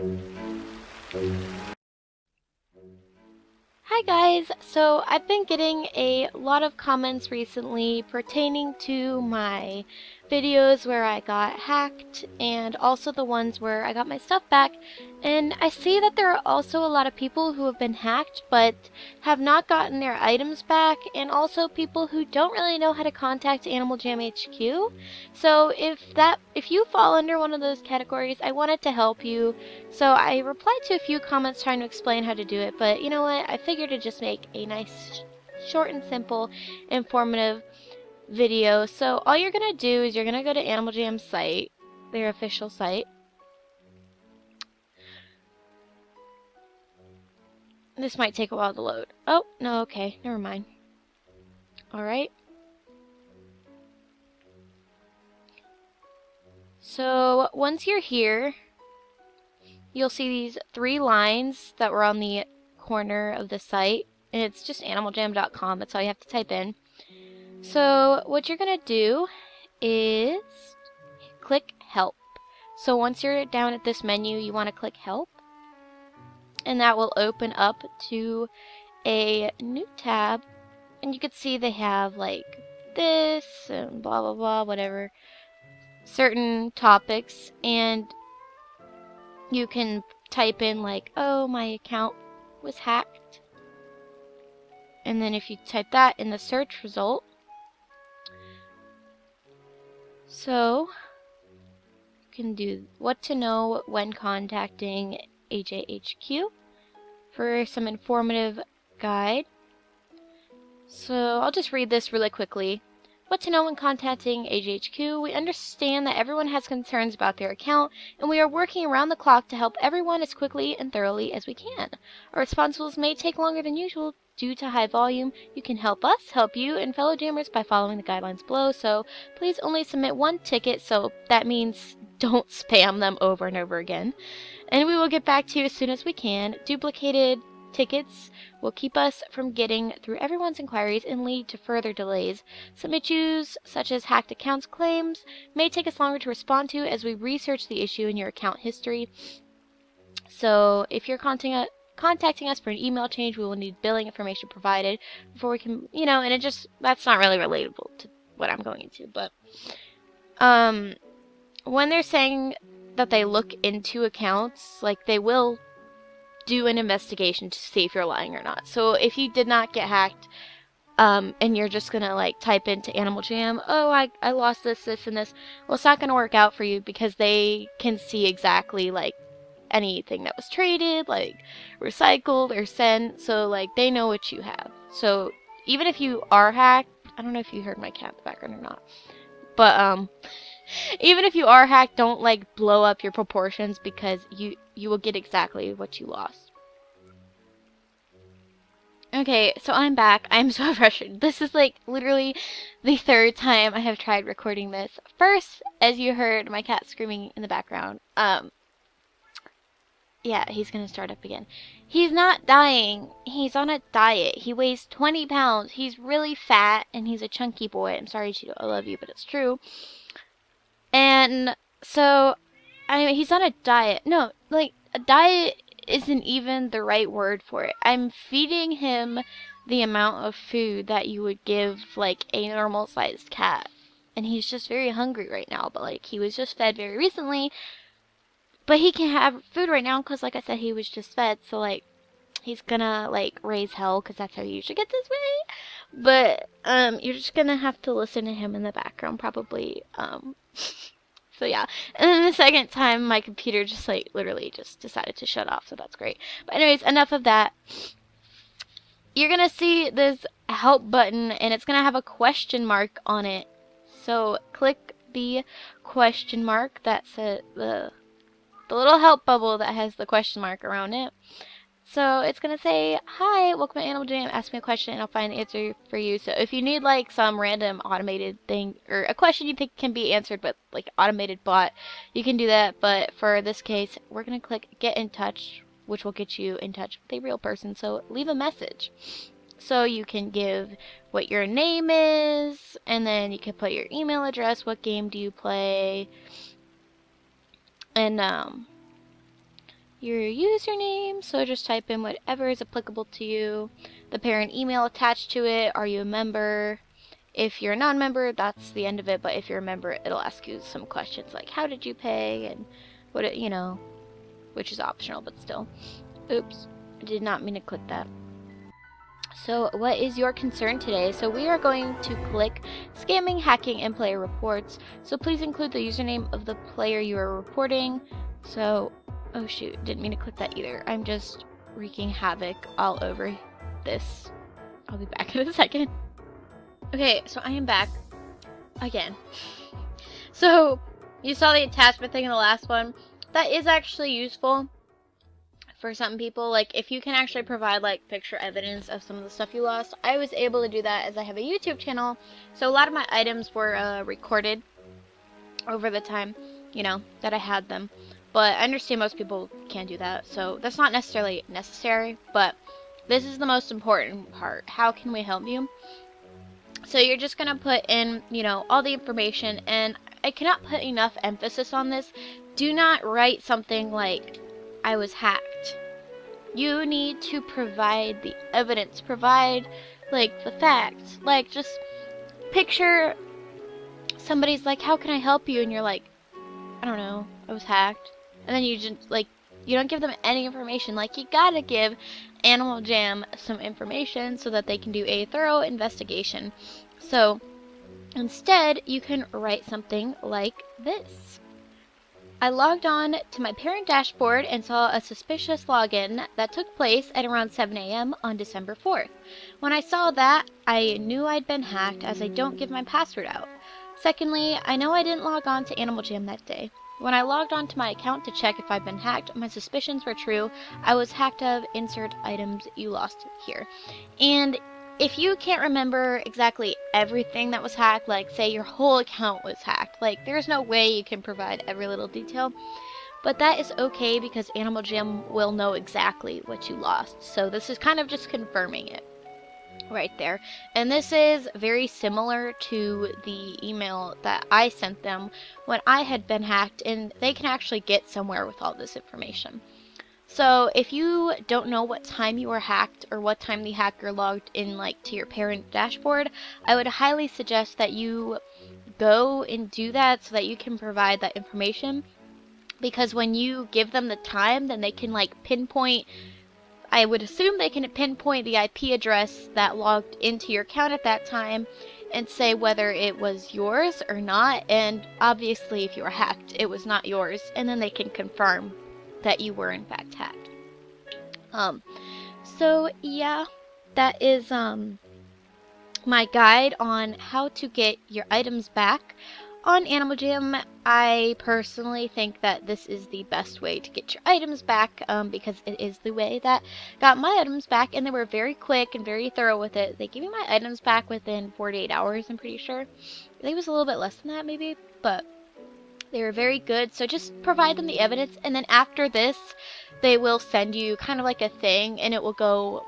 Hi guys, so I've been getting a lot of comments recently pertaining to my videos where I got hacked and also the ones where I got my stuff back, and I see that there are also a lot of people who have been hacked but have not gotten their items back, and also people who don't really know how to contact Animal Jam HQ. So if you fall under one of those categories, I wanted to help you. So I replied to a few comments trying to explain how to do it, but you know what? I figured to just make a nice, short and simple, informative video. So all you're gonna do is you're gonna go to Animal Jam's site, their official site. This might take a while to load. Oh, no, okay, never mind. Alright. So once you're here, you'll see these 3 lines that were on the corner of the site, and it's just animaljam.com. That's all you have to type in. So what you're gonna do is click help. So once you're down at this menu, you want to click help, and that will open up to a new tab, and you can see they have like this and blah blah blah, whatever, certain topics, and you can type in like, oh, my account was hacked, and then if you type that in the search result, so you can do what to know when contacting AJHQ for some informative guide. So I'll just read this really quickly. What to know when contacting AJHQ. We understand that everyone has concerns about their account, and we are working around the clock to help everyone as quickly and thoroughly as we can. Our responses may take longer than usual due to high volume. You can help us, help you, and fellow jammers by following the guidelines below, so please only submit 1 ticket, so that means don't spam them over and over again. And we will get back to you as soon as we can. Duplicated tickets will keep us from getting through everyone's inquiries and lead to further delays. Some issues, such as hacked accounts claims, may take us longer to respond to as we research the issue in your account history. So if you're contacting us for an email change, we will need billing information provided before we can, and that's not really relatable to what I'm going into. But when they're saying that they look into accounts, like, they will do an investigation to see if you're lying or not. So if you did not get hacked, and you're just gonna like type into Animal Jam, oh, I lost this, and this, well, it's not gonna work out for you, because they can see exactly like anything that was traded, like recycled or sent, so like they know what you have. So even if you are hacked, I don't know if you heard my cat in the background or not, but even if you are hacked, don't like blow up your proportions, because you will get exactly what you lost. Okay, so I'm back. I'm so frustrated. This is like literally the 3rd time I have tried recording this. First, as you heard my cat screaming in the background, yeah, he's gonna start up again. He's not dying. He's on a diet. He weighs 20 pounds. He's really fat, and he's a chunky boy. I'm sorry, Cheeto. I love you, but it's true. And so, I mean, he's on a diet. No, like, a diet isn't even the right word for it. I'm feeding him the amount of food that you would give, like, a normal-sized cat. And he's just very hungry right now, but, like, he was just fed very recently. But he can't have food right now because, like I said, he was just fed. So, like, he's gonna, like, raise hell because that's how he usually gets his way. But, you're just gonna have to listen to him in the background, probably, So yeah, and then the 2nd time my computer just like literally just decided to shut off, so that's great. But anyways, enough of that. You're gonna see this help button, and it's gonna have a question mark on it. So click the question mark that says the little help bubble that has the question mark around it. So it's going to say, hi, welcome to Animal Jam, ask me a question and I'll find the answer for you. So if you need like some random automated thing, or a question you think can be answered with like automated bot, you can do that. But for this case, we're going to click get in touch, which will get you in touch with a real person. So leave a message. So you can give what your name is, and then you can put your email address, what game do you play, and your username, so just type in whatever is applicable to you. The parent email attached to it. Are you a member? If you're a non-member, that's the end of it, but if you're a member, it'll ask you some questions like how did you pay and what it, which is optional, but still. Oops, I did not mean to click that. So what is your concern today? So we are going to click scamming, hacking, and player reports. So please include the username of the player you are reporting. So, oh shoot, didn't mean to click that either. I'm just wreaking havoc all over this. I'll be back in a second. Okay, so I am back again. So you saw the attachment thing in the last one. That is actually useful for some people. Like, if you can actually provide like picture evidence of some of the stuff you lost. I was able to do that as I have a YouTube channel, so a lot of my items were recorded over the time, that I had them. But I understand most people can't do that, so that's not necessarily necessary, but this is the most important part. How can we help you? So you're just gonna put in, all the information, and I cannot put enough emphasis on this. Do not write something like, I was hacked. You need to provide the evidence, provide, like, the facts. Like, just picture somebody's like, how can I help you? And you're like, I don't know, I was hacked. And then you just, like, you don't give them any information. Like, you gotta give Animal Jam some information so that they can do a thorough investigation. So instead, you can write something like this. I logged on to my parent dashboard and saw a suspicious login that took place at around 7 a.m. on December 4th. When I saw that, I knew I'd been hacked as I don't give my password out. Secondly, I know I didn't log on to Animal Jam that day. When I logged on to my account to check if I'd been hacked, my suspicions were true. I was hacked of insert items you lost here. And if you can't remember exactly everything that was hacked, like say your whole account was hacked, like there's no way you can provide every little detail. But that is okay because Animal Jam will know exactly what you lost. So this is kind of just confirming it right there. And this is very similar to the email that I sent them when I had been hacked, and they can actually get somewhere with all this information. So if you don't know what time you were hacked or what time the hacker logged in like to your parent dashboard, I would highly suggest that you go and do that so that you can provide that information, because when you give them the time, then they can like pinpoint, I would assume they can pinpoint the IP address that logged into your account at that time and say whether it was yours or not. And obviously if you were hacked, it was not yours, and then they can confirm that you were in fact hacked. So yeah, that is my guide on how to get your items back on Animal Jam. I personally think that this is the best way to get your items back, because it is the way that got my items back, and they were very quick and very thorough with it. They gave me my items back within 48 hours, I'm pretty sure. I think it was a little bit less than that maybe, but they were very good. So just provide them the evidence, and then after this, they will send you kind of like a thing, and it will go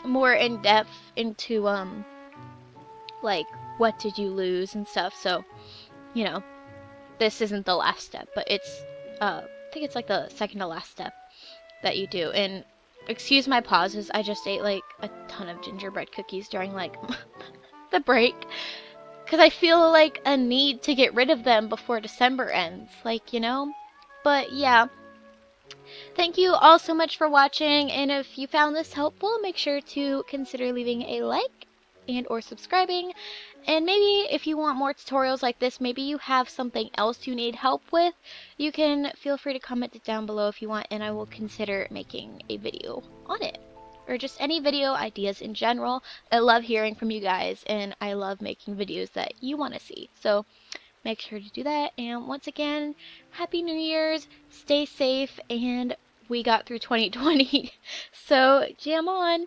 more in depth into, like, what did you lose and stuff. So, this isn't the last step, but it's, I think it's like the second to last step that you do. And excuse my pauses, I just ate like a ton of gingerbread cookies during like the break, because I feel like a need to get rid of them before December ends, but yeah. Thank you all so much for watching, and if you found this helpful, make sure to consider leaving a like and or subscribing. And maybe if you want more tutorials like this, maybe you have something else you need help with, you can feel free to comment it down below if you want, and I will consider making a video on it. Or just any video ideas in general. I love hearing from you guys, and I love making videos that you want to see. So make sure to do that. And once again, Happy New Year's, stay safe, and we got through 2020. So jam on!